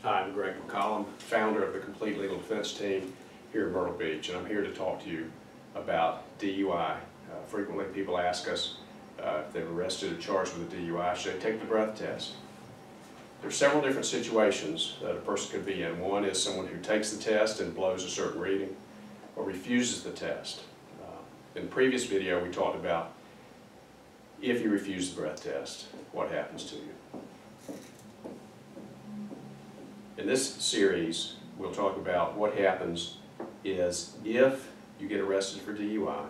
Hi, I'm Greg McCollum, founder of the Complete Legal Defense Team here in Myrtle Beach, and I'm here to talk to you about DUI. Frequently people ask us if they're arrested or charged with a DUI, should they take the breath test? There are several different situations that a person could be in. One is someone who takes the test and blows a certain reading or refuses the test. In the previous video we talked about if you refuse the breath test, what happens to you. In this series, we'll talk about what happens is if you get arrested for DUI,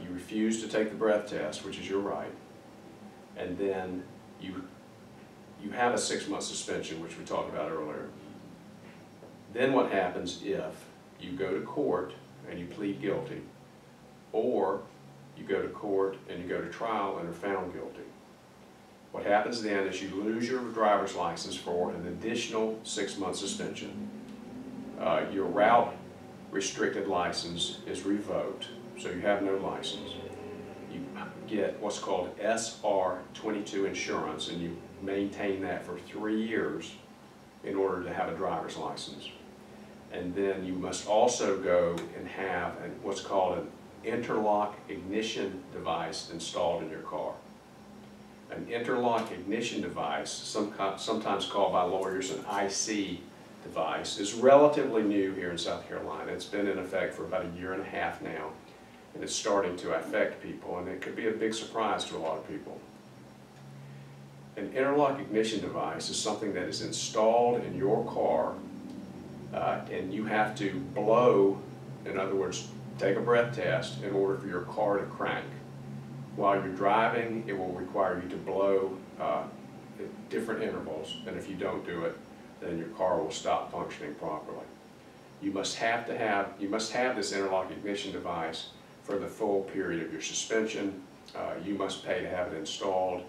you refuse to take the breath test, which is your right, and then you have a 6-month suspension, which we talked about earlier. Then what happens if you go to court and you plead guilty, or you go to court and you go to trial and are found guilty? What happens then is you lose your driver's license for an additional 6-month suspension. Your route restricted license is revoked, so you have no license. You get what's called SR22 insurance, and you maintain that for 3 years in order to have a driver's license. And then you must also go and have what's called an interlock ignition device installed in your car. An interlock ignition device, sometimes called by lawyers an IC device, is relatively new here in South Carolina. It's been in effect for about 1.5 years now, and it's starting to affect people, and it could be a big surprise to a lot of people. An interlock ignition device is something that is installed in your car, and you have to blow, in other words, take a breath test in order for your car to crank. While you're driving, it will require you to blow at different intervals, and if you don't do it, then your car will stop functioning properly. You must have this interlock ignition device for the full period of your suspension. You must pay to have it installed,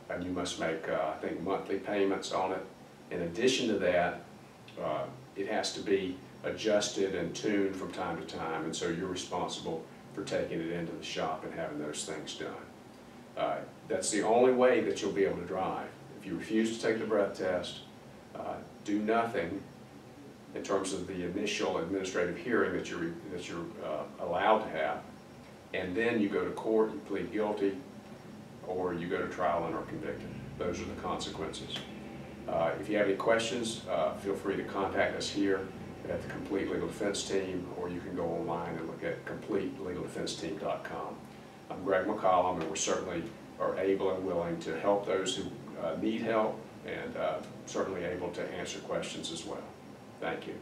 and you must make, I think, monthly payments on it. In addition to that, it has to be adjusted and tuned from time to time, and so you're responsible for taking it into the shop and having those things done. That's the only way that you'll be able to drive. If you refuse to take the breath test, do nothing in terms of the initial administrative hearing that you're allowed to have, and then you go to court, you plead guilty, or you go to trial and are convicted. Those are the consequences. If you have any questions, feel free to contact us here at the Complete Legal Defense Team, or you can go online and look at CompleteLegalDefenseTeam.com. I'm Greg McCollum, and we certainly are able and willing to help those who need help, and certainly able to answer questions as well. Thank you.